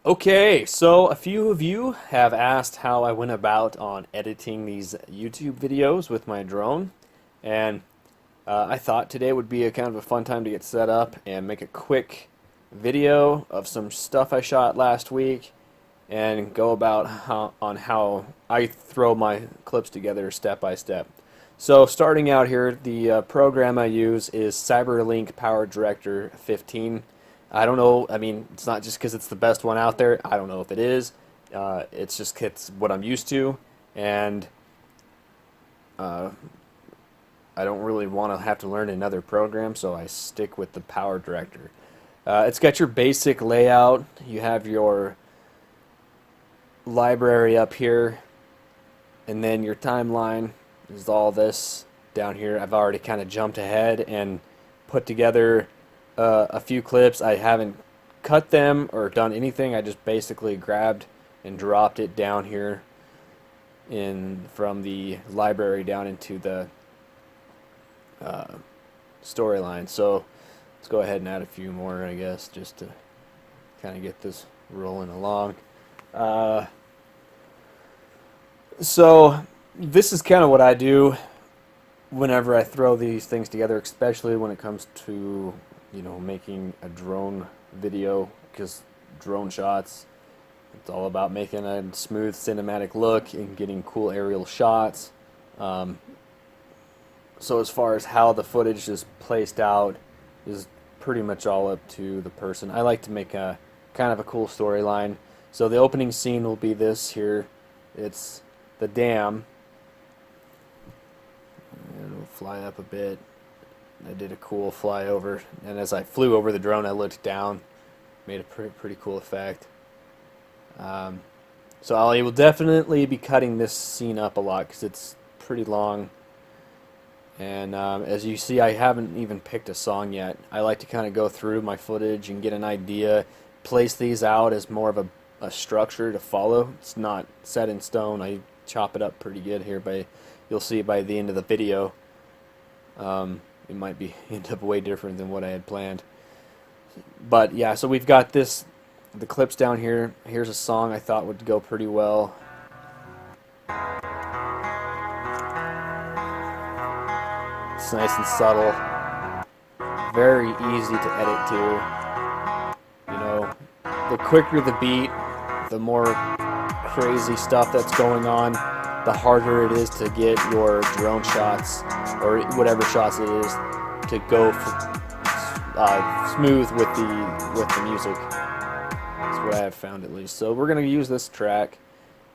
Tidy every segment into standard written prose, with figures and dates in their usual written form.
Okay, so a few of you have asked how I went about on editing these YouTube videos with my drone, and I thought today would be a kind of a fun time to get set up and make a quick video of some stuff I shot last week and go about how I throw my clips together step by step. So starting out here, the program I use is CyberLink Power Director 15. I don't know, I mean, it's not just because it's the best one out there. I don't know if it is. It's what I'm used to, and uh, I don't really want to have to learn another program, so I stick with the Power Director. It's got your basic layout. You have your library up here, and then your timeline is all this down here. I've already kind of jumped ahead and put together a few clips. I haven't cut them or done anything. I just basically grabbed and dropped it down here from the library down into the storyline. So let's go ahead and add a few more, I guess, just to kind of get this rolling along. So this is kind of what I do whenever I throw these things together, especially when it comes to, you know, making a drone video, because drone shots, it's all about making a smooth cinematic look and getting cool aerial shots. So as far as how the footage is placed out is pretty much all up to the person. I like to make a kind of a cool storyline. So the opening scene will be this here. It's the dam. And it'll fly up a bit. I did a cool flyover, and as I flew over the drone, I looked down, made a pretty cool effect. So I will definitely be cutting this scene up a lot because it's pretty long. And as you see, I haven't even picked a song yet. I like to kind of go through my footage and get an idea, place these out as more of a structure to follow. It's not set in stone. I chop it up pretty good here, you'll see by the end of the video. It might end up way different than what I had planned. But yeah, so we've got the clips down here. Here's a song I thought would go pretty well. It's nice and subtle. Very easy to edit to. You know, the quicker the beat, the more crazy stuff that's going on, the harder it is to get your drone shots or whatever shots it is to go smooth with the music. That's what I have found, at least. So we're going to use this track,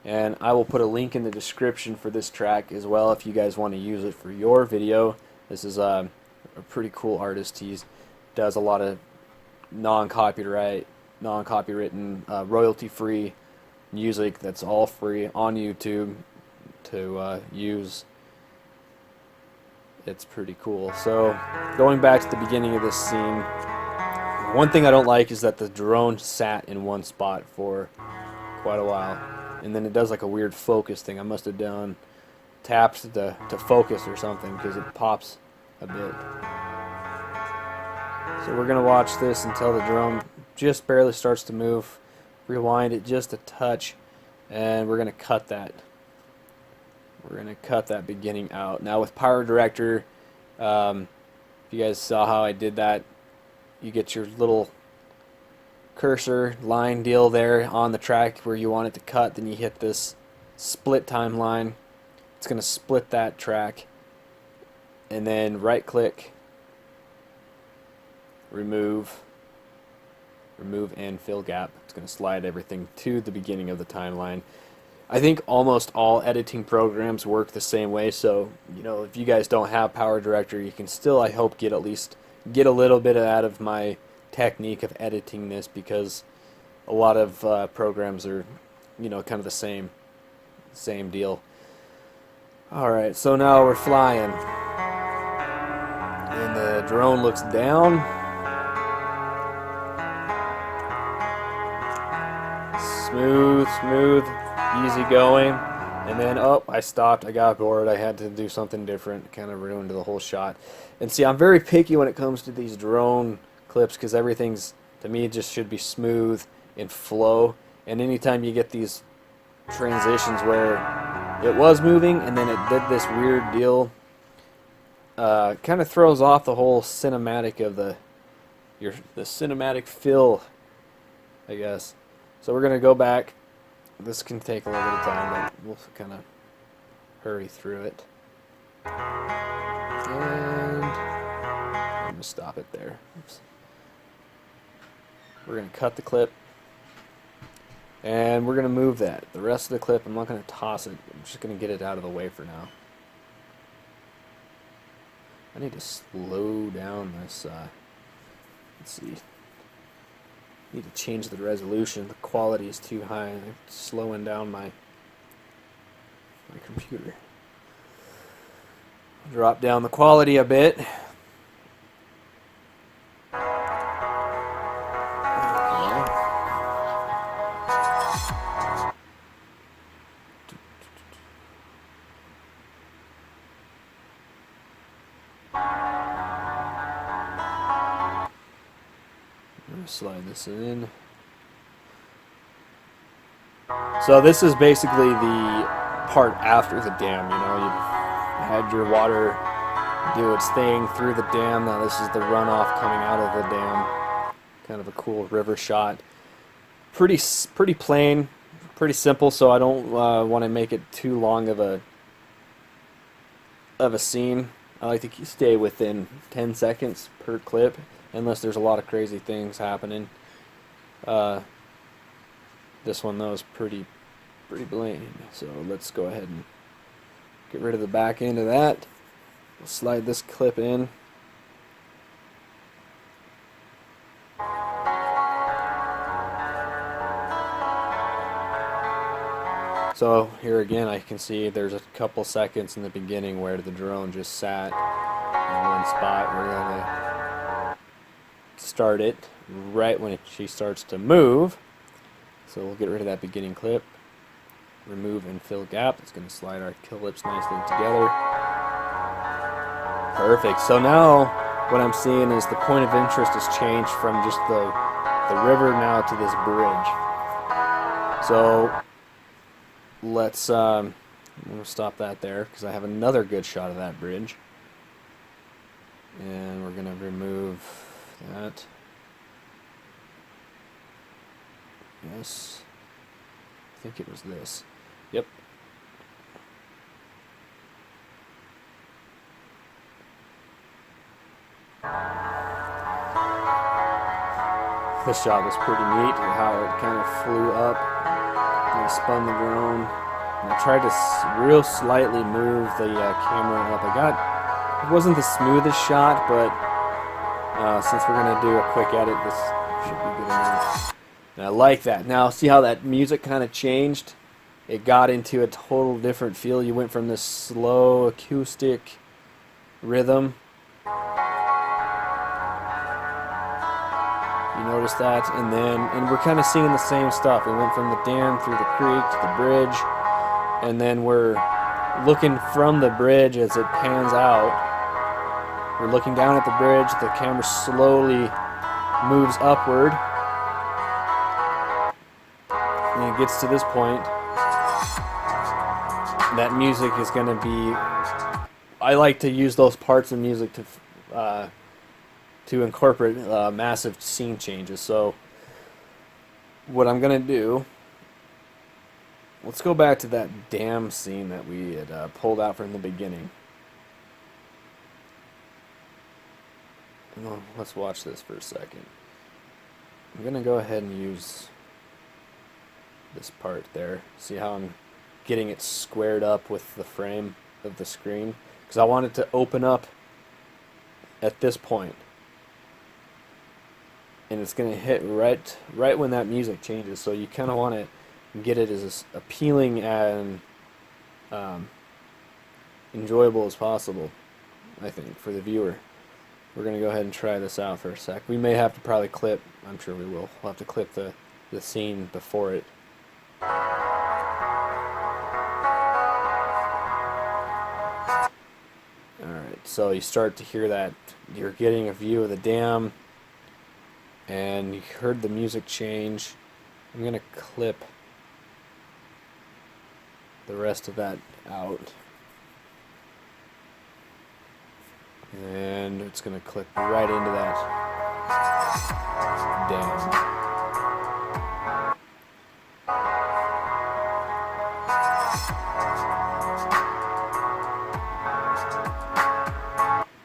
and I will put a link in the description for this track as well if you guys want to use it for your video. This is a pretty cool artist. He does a lot of non-copywritten, royalty-free music that's all free on YouTube to use. It's pretty cool. So going back to the beginning of this scene, one thing I don't like is that the drone sat in one spot for quite a while, and then it does like a weird focus thing. I must have tapped to focus or something, because it pops a bit. So we're gonna watch this until the drone just barely starts to move, rewind it just a touch, and we're gonna cut that. We're going to cut that beginning out. Now with Power Director, if you guys saw how I did that, you get your little cursor line deal there on the track where you want it to cut, then you hit this split timeline. It's going to split that track, and then right click, remove and fill gap. It's going to slide everything to the beginning of the timeline. I think almost all editing programs work the same way, so you know, if you guys don't have Power Director, you can still, I hope, get a little bit out of my technique of editing this, because a lot of programs are, you know, kind of the same deal. Alright, so now we're flying, and the drone looks down. Smooth, easy going, and then I stopped, I got bored, I had to do something different, kind of ruined the whole shot. And see, I'm very picky when it comes to these drone clips, because everything's, to me, just should be smooth in flow. And anytime you get these transitions where it was moving and then it did this weird deal, kind of throws off the whole cinematic of the cinematic fill, I guess. So we're gonna go back. This can take a little bit of time, but we'll kind of hurry through it. And I'm gonna stop it there. Oops. We're gonna cut the clip, and we're gonna move that. The rest of the clip, I'm not gonna toss it. I'm just gonna get it out of the way for now. I need to slow down this. Let's see. I need to change the resolution. The quality is too high. I'm slowing down my computer. Drop down the quality a bit. Slide this in. So this is basically the part after the dam. You know, you had your water do its thing through the dam. Now this is the runoff coming out of the dam. Kind of a cool river shot. Pretty plain, pretty simple. So I don't want to make it too long of a scene. I like to stay within 10 seconds per clip, unless there's a lot of crazy things happening. This one though is pretty plain. So let's go ahead and get rid of the back end of that. We'll slide this clip in. So here again I can see there's a couple seconds in the beginning where the drone just sat in one spot. We're gonna start it right when she starts to move. So we'll get rid of that beginning clip. Remove and fill gap. It's going to slide our clips nicely together. Perfect. So now what I'm seeing is the point of interest has changed from just the river now to this bridge. So let's I'm going to stop that there because I have another good shot of that bridge. And we're going to remove that. Yes. I think it was this. Yep. This shot was pretty neat, how it kind of flew up and I spun the drone. And I tried to real slightly move the camera up. It wasn't the smoothest shot, but since we're going to do a quick edit, this should be good enough. And I like that. Now, see how that music kind of changed? It got into a total different feel. You went from this slow acoustic rhythm. You notice that? And we're kind of seeing the same stuff. We went from the dam through the creek to the bridge, and then we're looking from the bridge as it pans out. We're looking down at the bridge. The camera slowly moves upward. And it gets to this point. That music is going to be... I like to use those parts of music to incorporate massive scene changes. So what I'm going to do... Let's go back to that dam scene that we had pulled out from the beginning. Let's watch this for a second. I'm going to go ahead and use this part there. See how I'm getting it squared up with the frame of the screen? Because I want it to open up at this point. And it's going to hit right when that music changes. So you kind of want to get it as appealing and enjoyable as possible, I think, for the viewer. We're going to go ahead and try this out for a sec. We may have to probably clip, I'm sure we will, we'll have to clip the scene before it. Alright, so you start to hear that you're getting a view of the dam, and you heard the music change, I'm gonna clip the rest of that out. And it's gonna clip right into that dam.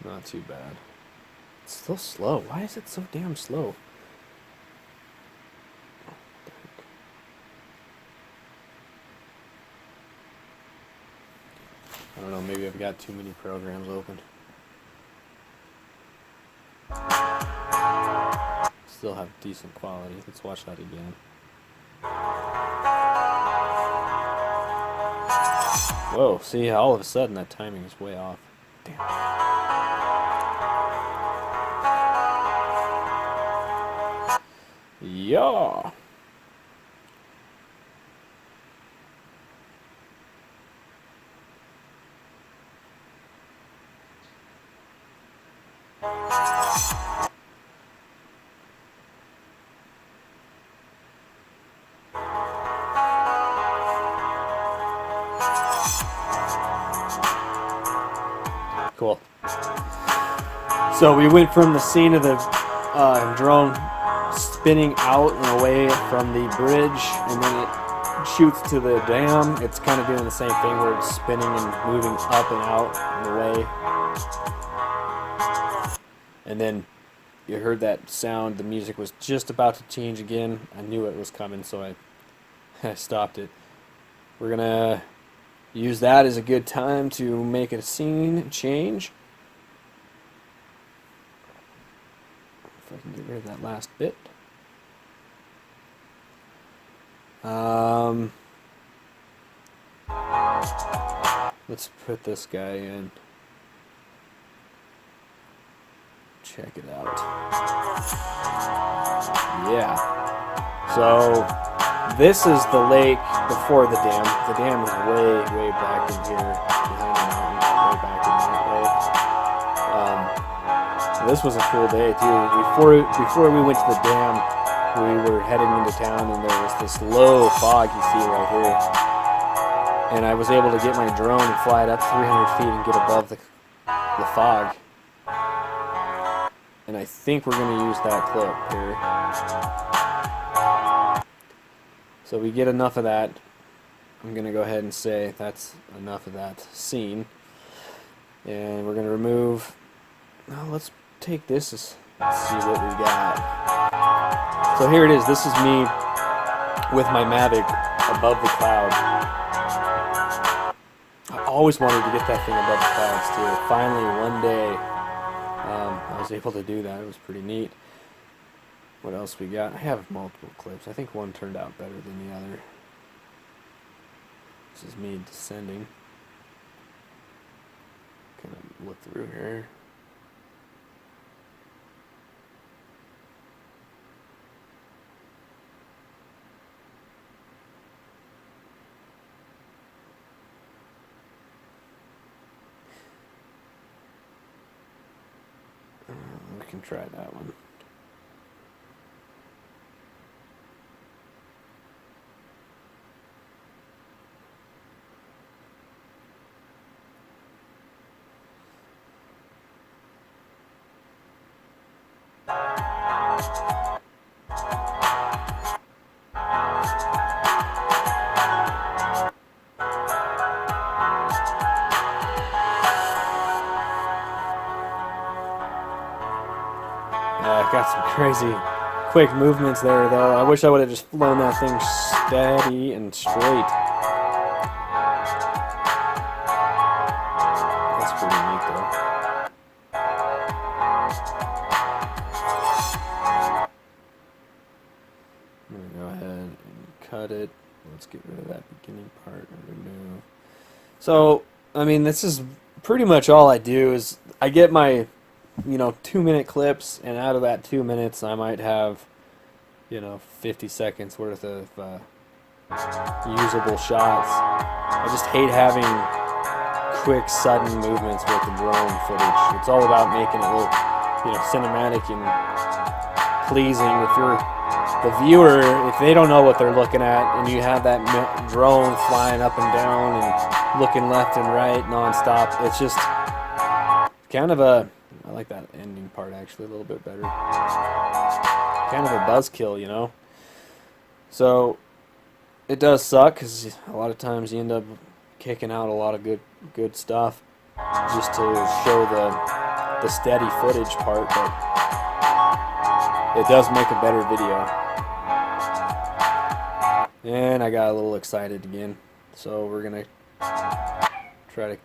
Not too bad. It's still slow. Why is it so damn slow? I don't know, maybe I've got too many programs open. Still have decent quality. Let's watch that again. Whoa, see, all of a sudden that timing is way off. Damn. Yeah. Cool. So we went from the scene of the drone spinning out and away from the bridge, and then it shoots to the dam. It's kind of doing the same thing where it's spinning and moving up and out and away. And then you heard that sound. The music was just about to change again. I knew it was coming, so I stopped it. We're gonna use that as a good time to make a scene change. If I can get rid of that last bit. Let's put this guy in. Check it out. Yeah. So this is the lake before the dam. The dam is way back in here, behind the mountain, way back in that way. So this was a cool day too. Before we went to the dam, we were heading into town, and there was this low fog you see right here. And I was able to get my drone and fly it up 300 feet and get above the fog. And I think we're going to use that clip here. So we get enough of that. I'm going to go ahead and say that's enough of that scene. And we're going to remove... Now let's take this. Let's see what we got. So here it is. This is me with my Mavic above the cloud. I always wanted to get that thing above the clouds too. Finally, one day, I was able to do that. It was pretty neat. What else we got? I have multiple clips. I think one turned out better than the other. This is me descending. Kind of look through here. We can try that one. Got some crazy quick movements there, though. I wish I would have just flown that thing steady and straight. That's pretty neat, though. I'm going to go ahead and cut it. Let's get rid of that beginning part and remove. So, I mean, this is pretty much all I do is I get my 2-minute clips, and out of that 2 minutes I might have 50 seconds worth of usable shots. I just hate having quick sudden movements with the drone footage. It's all about making it look cinematic and pleasing. If you're the viewer, if they don't know what they're looking at, and you have that drone flying up and down and looking left and right nonstop, it's just kind of a, I like that ending part actually a little bit better. Kind of a buzzkill, you know? So it does suck because a lot of times you end up kicking out a lot of good stuff just to show the steady footage part, but it does make a better video. And I got a little excited again, so we're gonna try to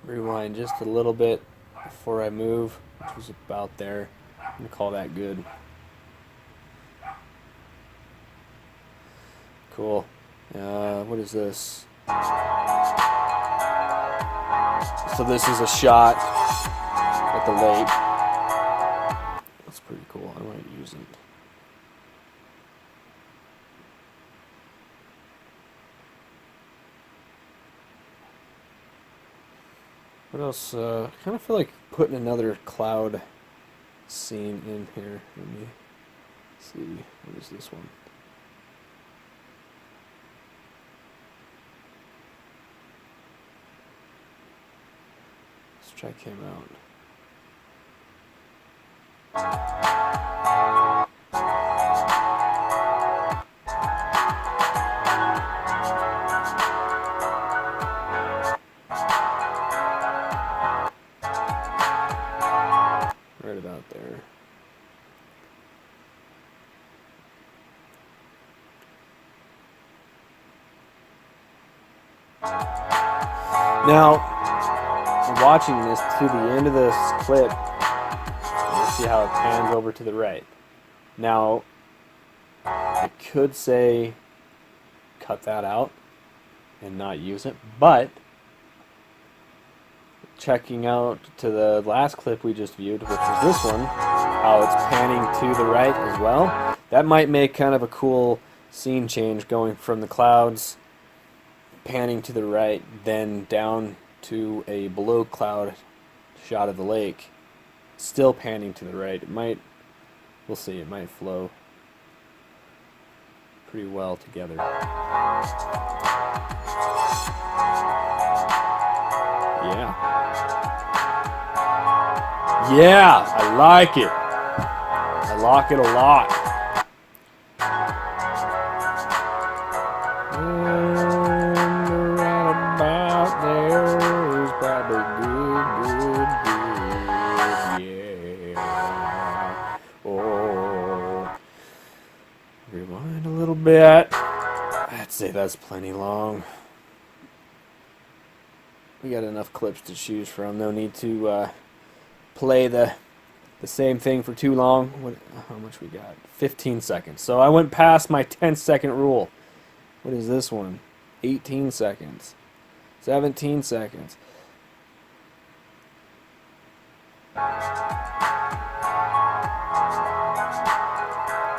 rewind just a little bit before I move, which was about there. I'm gonna call that good. Cool. What is this? So this is a shot at the lake. That's pretty cool. I might use it. What else? I kind of feel like putting another cloud scene in here. Let me see. What is this one? Let's try came out. Right about there. Now, watching this to the end of this clip, you'll see how it pans over to the right. Now, I could say cut that out and not use it, but checking out to the last clip we just viewed, which was this one, how it's panning to the right as well, that might make kind of a cool scene change, going from the clouds panning to the right, then down to a below cloud shot of the lake, still panning to the right. It might, we'll see, it might flow pretty well together. Yeah, I like it. I like it a lot. And right about there is probably good, yeah. Oh, rewind a little bit. I'd say that's plenty long. We got enough clips to choose from. No need to play the same thing for too long. How much we got? 15 seconds. So I went past my 10-second rule. What is this one? 18 seconds. 17 seconds.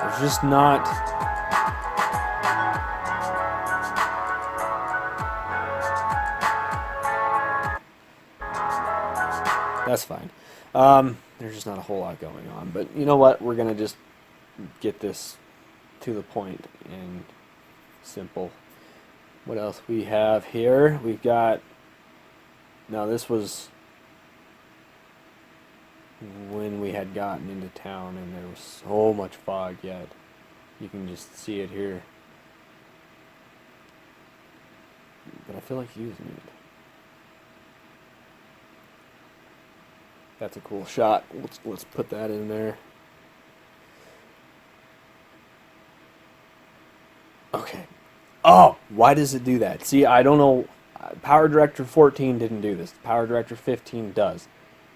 There's just not... That's fine. There's just not a whole lot going on. But you know what? We're going to just get this to the point and simple. What else we have here? We've got... Now this was when we had gotten into town and there was so much fog yet. You can just see it here. But I feel like using it. That's a cool shot. Let's put that in there. Okay. Oh, why does it do that? See, I don't know. Power Director 14 didn't do this. Power Director 15 does.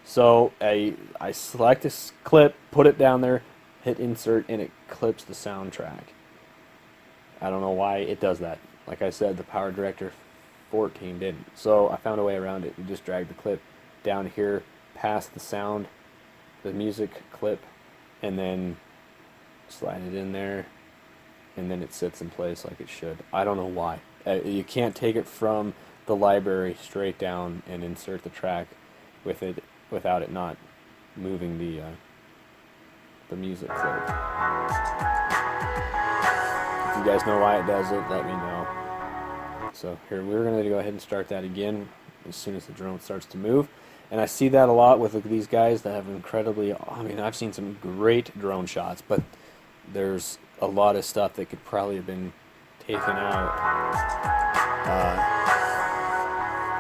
So I select this clip, put it down there, hit insert, and it clips the soundtrack. I don't know why it does that. Like I said, the Power Director 14 didn't. So I found a way around it. You just drag the clip down here, past the sound, the music clip, and then slide it in there, and then it sits in place like it should. I don't know why. You can't take it from the library straight down and insert the track with it without it not moving the music clip. you guys know why it does it, let me know. So here, we're going to go ahead and start that again as soon as the drone starts to move. And I see that a lot with these guys that have incredibly, I mean, I've seen some great drone shots, but there's a lot of stuff that could probably have been taken out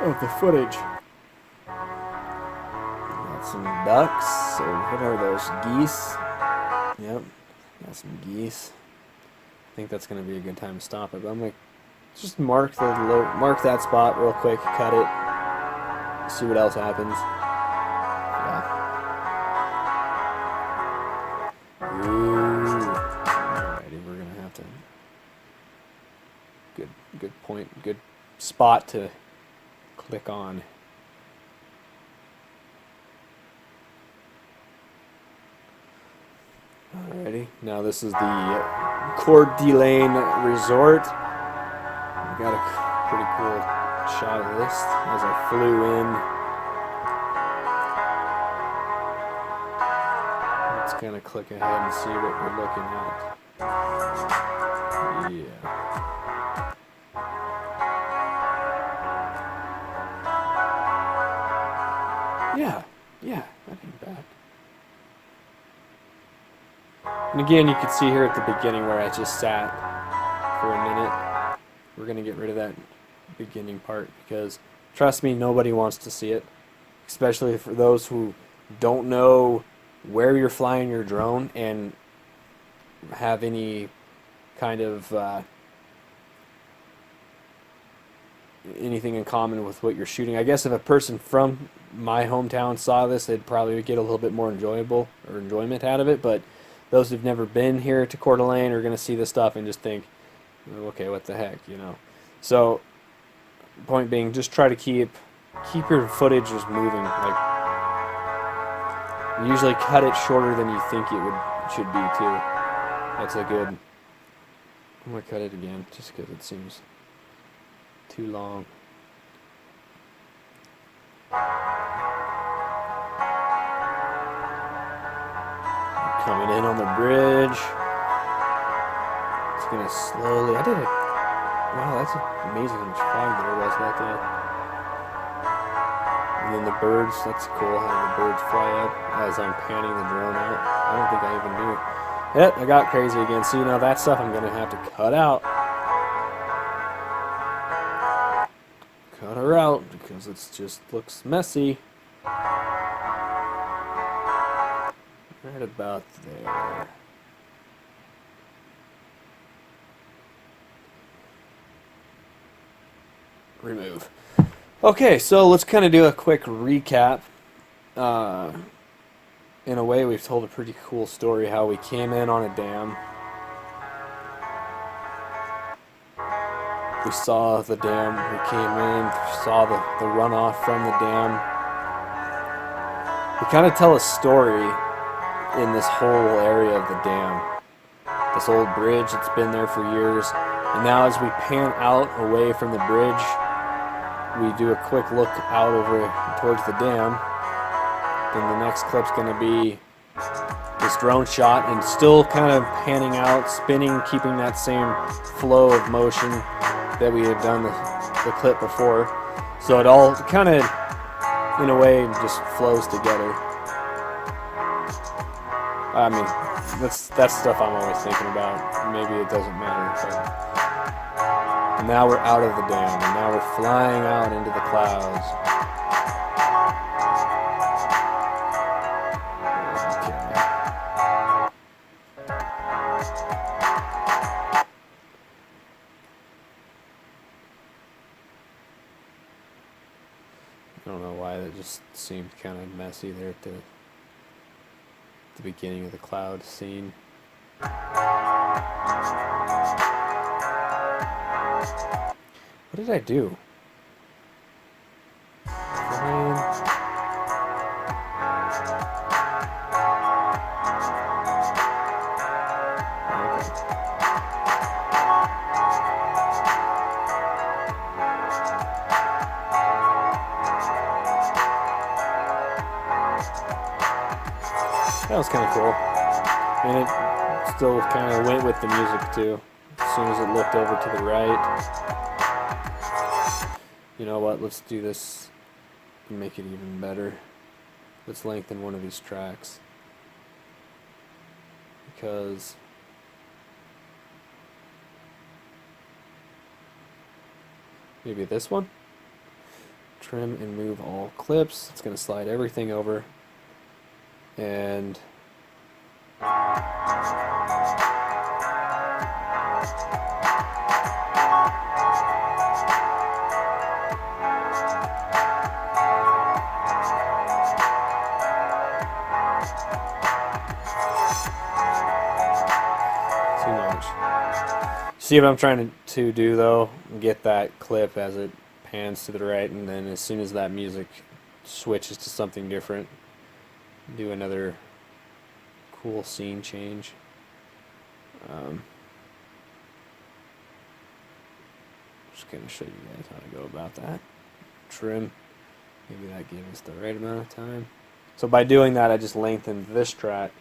of the footage. Got some ducks, or what are those, geese? Yep, got some geese. I think that's going to be a good time to stop it, but I'm going to just mark that spot real quick, cut it, see what else happens. Yeah. Ooh. Alrighty, we're gonna have to. Good point, good spot to click on. Alrighty, now this is the Coeur d'Alene Resort. We got a pretty cool shot of this as I flew in. Let's kind of click ahead and see what we're looking at. Yeah, that ain't bad. And again, you can see here at the beginning where I just sat for a minute. We're going to get rid of that beginning part because, trust me, nobody wants to see it. Especially for those who don't know where you're flying your drone and have any kind of anything in common with what you're shooting. I guess if a person from my hometown saw this, they'd probably get a little bit more enjoyment out of it. But those who've never been here to Coeur d'Alene are going to see this stuff and just think, okay, what the heck, you know. So, point being, just try to keep your footage just moving. Like, usually cut it shorter than you think it should be too. That's a good. I'm gonna cut it again just because it seems too long. Coming in on the bridge. It's gonna slowly. Wow, that's amazing how much fog there was that day. And then the birds, that's cool how the birds fly up as I'm panning the drone out. I don't think I even knew. Yep, I got crazy again. See, now that stuff I'm gonna have to cut out. Cut her out because it just looks messy. Right about there. Remove. Okay, so let's kind of do a quick recap. In a way, we've told a pretty cool story how we came in on a dam. We saw the dam, we came in, saw the runoff from the dam. We kind of tell a story in this whole area of the dam. This old bridge that's been there for years. And now as we pan out away from the bridge, we do a quick look out over towards the dam. Then the next clip's going to be this drone shot and still kind of panning out, spinning, keeping that same flow of motion that we had done the clip before. So it all kind of, in a way, just flows together. I mean, that's stuff I'm always thinking about. Maybe it doesn't matter, but... And now we're out of the dam, and now we're flying out into the clouds. I don't know why that just seemed kind of messy there at the beginning of the cloud scene. What did I do? That was kind of cool. And it still kind of went with the music too. soon as it looked over to the right. You know what, let's do this and make it even better. Let's lengthen one of these tracks, because maybe this one. Trim and move all clips. It's going to slide everything over, and too much. See what I'm trying to do though? Get that clip as it pans to the right, and then as soon as that music switches to something different, do another cool scene change. Just gonna show you guys how to go about that. Trim. Maybe that gave us the right amount of time. So by doing that, I just lengthened this track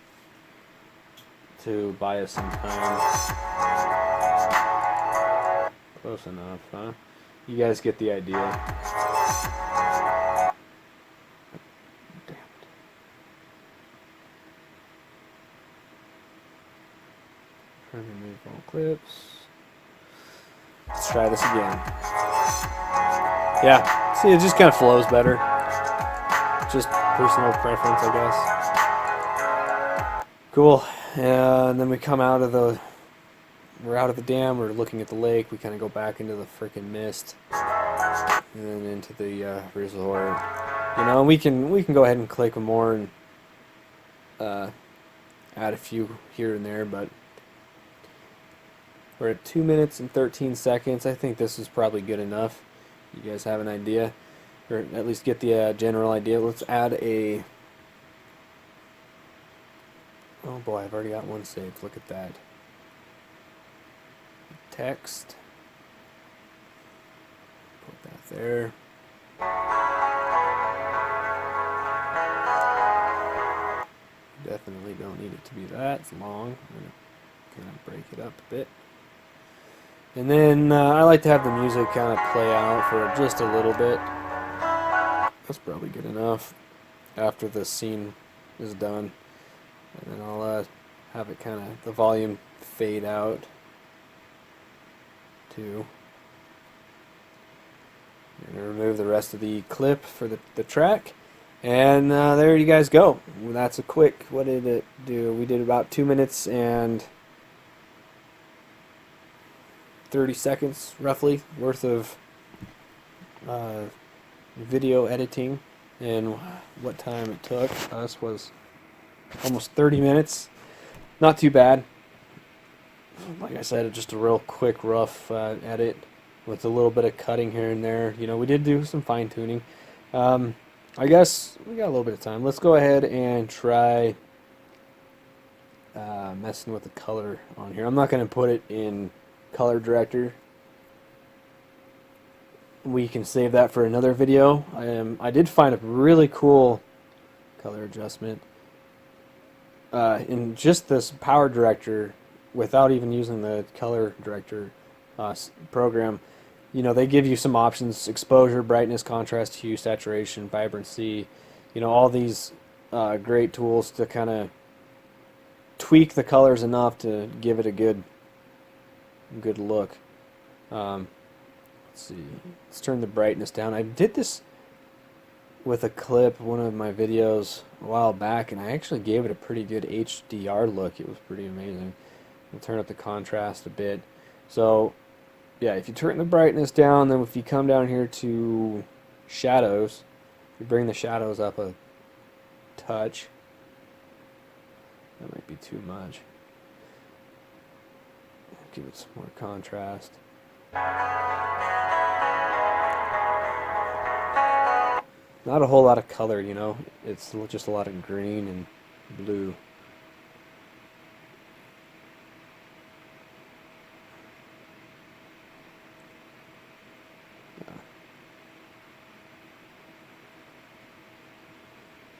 to buy us some time. Close enough, huh? You guys get the idea. Damn it. Trying to remove all clips. Let's try this again. Yeah, see, it just kind of flows better. Just personal preference, I guess. Cool. And then we come out of the, we're out of the dam, we're looking at the lake, we kind of go back into the freaking mist, and then into the resort. You know, we can go ahead and click more and add a few here and there, but we're at 2 minutes and 13 seconds. I think this is probably good enough. You guys have an idea, or at least get the general idea. Let's add a, oh boy, I've already got one saved. Look at that. Text. Put that there. Definitely don't need it to be that long. I'm going to kind of break it up a bit. And then I like to have the music kind of play out for just a little bit. That's probably good enough after the scene is done. And then I'll have it kind of, the volume fade out too. I'm going to remove the rest of the clip for the track. And there you guys go. That's a quick, what did it do? We did about 2 minutes and 30 seconds roughly worth of video editing, and what time it took us was almost 30 minutes. Not too bad. Like I said, just a real quick rough edit with a little bit of cutting here and there. You know, we did do some fine tuning. I guess we got a little bit of time. Let's go ahead and try messing with the color on here. I'm not going to put it in color director. We can save that for another video. I did find a really cool color adjustment in just this power director without even using the color director program. You know, they give you some options: exposure, brightness, contrast, hue, saturation, vibrancy. You know, all these great tools to kind of tweak the colors enough to give it a good look. Let's see. Let's turn the brightness down. I did this with a clip, one of my videos a while back, and I actually gave it a pretty good HDR look. It was pretty amazing. We'll turn up the contrast a bit. So yeah, if you turn the brightness down, then if you come down here to shadows, you bring the shadows up a touch. That might be too much. Give it some more contrast. Not a whole lot of color, you know. It's just a lot of green and blue.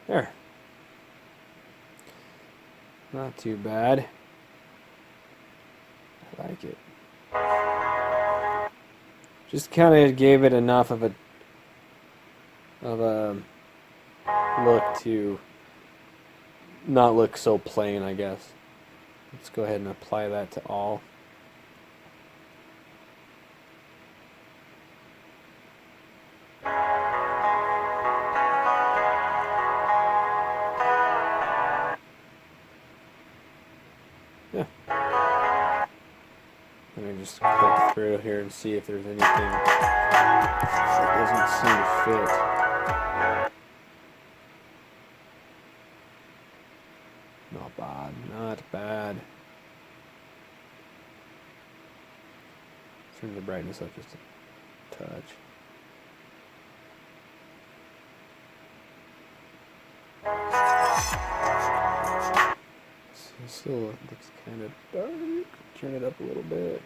There. Not too bad. I like it. Just kind of gave it enough of a look to not look so plain, I guess. Let's go ahead and apply that to all. Yeah. Let me just click through here and see if there's anything that doesn't seem to fit. Not bad, not bad. Turn the brightness up just a touch. It still looks kind of dark. Turn it up a little bit.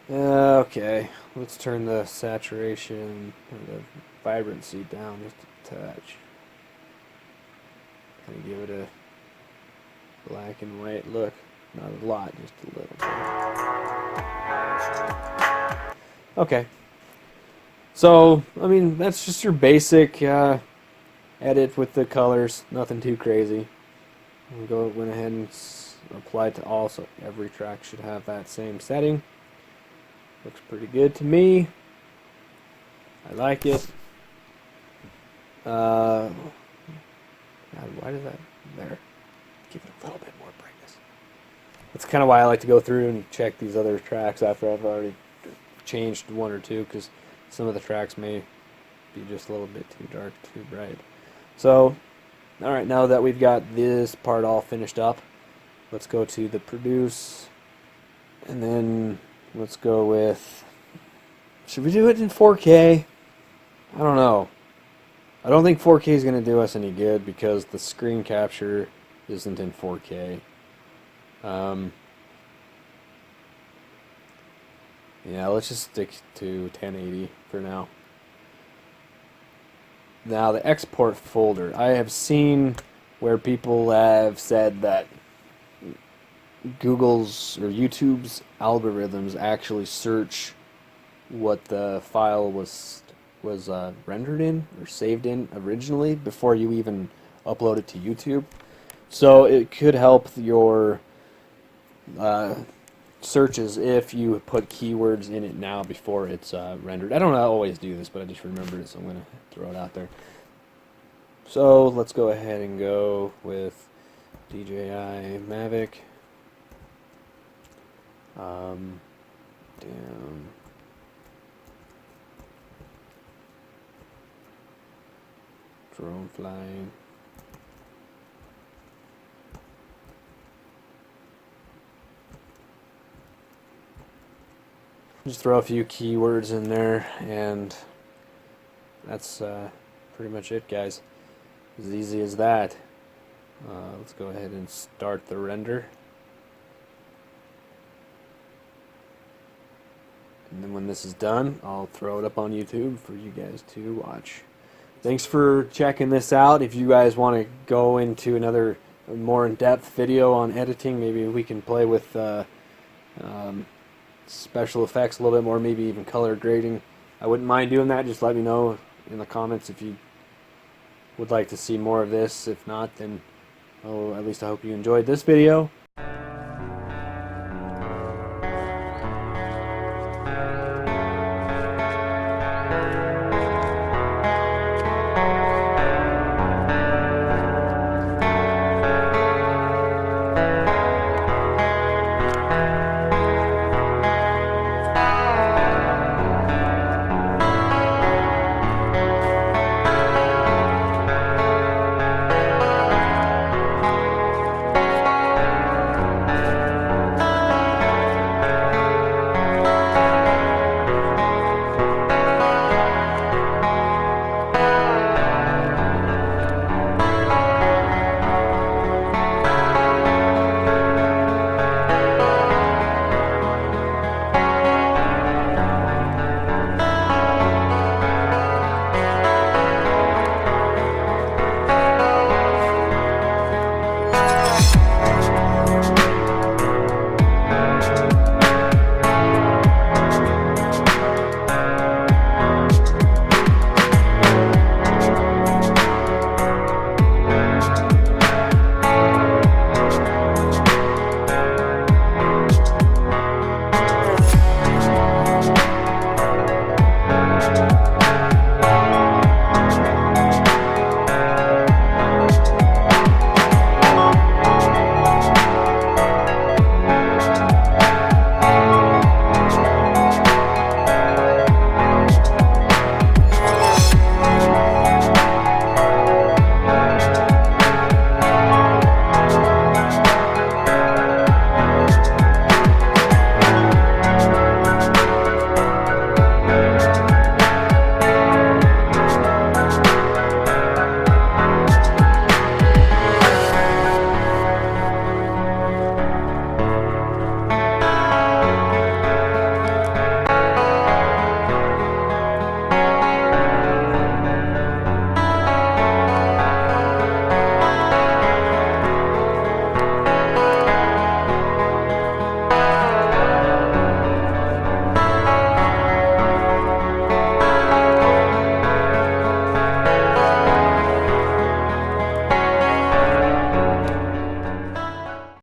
Okay, let's turn the saturation or the vibrancy down just a touch. Kind of give it a black and white look. Not a lot, just a little bit. Okay. So, I mean, that's just your basic edit with the colors. Nothing too crazy. Went ahead and applied to all, so every track should have that same setting. Looks pretty good to me. I like it. God, why does that there? Give it a little bit more brightness. That's kind of why I like to go through and check these other tracks after I've already changed one or two, because some of the tracks may be just a little bit too dark, too bright. So, alright, now that we've got this part all finished up, let's go to the produce, and then let's go with, should we do it in 4K? I don't know. I don't think 4K is going to do us any good because the screen capture isn't in 4K. Yeah, let's just stick to 1080 for now. Now the export folder. I have seen where people have said that Google's or YouTube's algorithms actually search what the file was rendered in or saved in originally before you even upload it to YouTube. So it could help your searches if you put keywords in it now before it's rendered. I don't always do this, but I just remembered it, so I'm going to throw it out there. So let's go ahead and go with DJI Mavic. Down. Drone flying. Just throw a few keywords in there, and that's pretty much it, guys. As easy as that. Let's go ahead and start the render. And then when this is done, I'll throw it up on YouTube for you guys to watch. Thanks for checking this out. If you guys want to go into another more in-depth video on editing, maybe we can play with special effects a little bit more, maybe even color grading. I wouldn't mind doing that. Just let me know in the comments if you would like to see more of this. If not, then at least I hope you enjoyed this video.